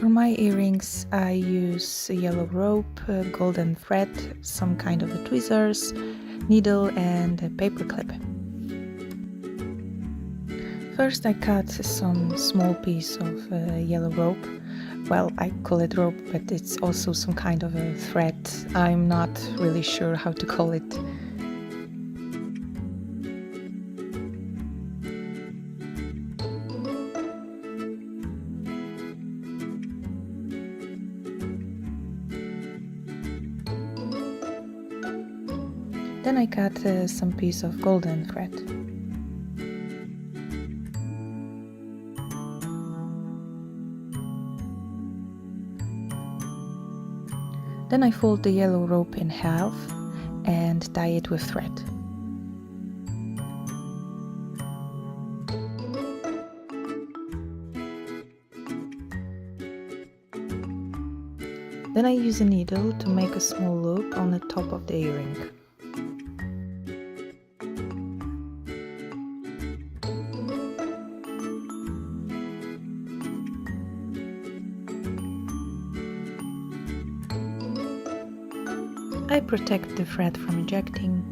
For my earrings I use a yellow rope, golden thread, some kind of tweezers, needle and a paper clip. First I cut some small piece of yellow rope. Well, I call it rope, but it's also some kind of a thread. I'm not really sure how to call it. Then I cut some piece of golden thread. Then I fold the yellow rope in half and tie it with thread. Then I use a needle to make a small loop on the top of the earring. I protect the thread from ejecting.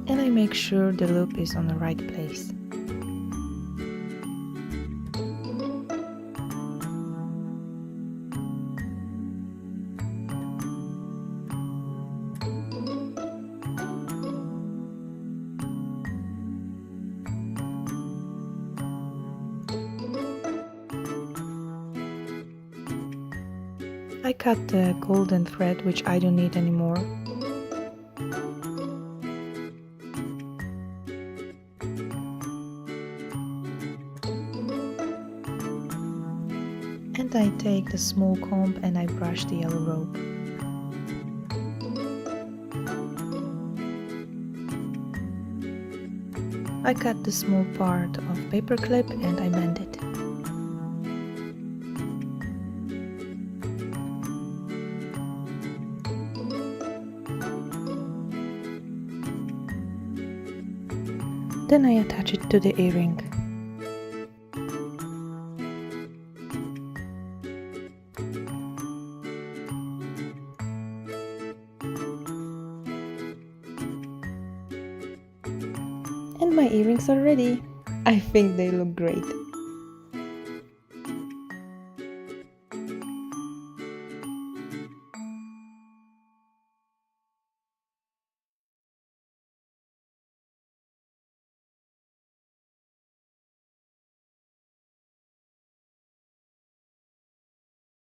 And I make sure the loop is on the right place. I cut the golden thread, which I don't need anymore. And I take the small comb and I brush the yellow rope. I cut the small part of paper clip and I bend it. Then I attach it to the earring. And my earrings are ready. I think they look great.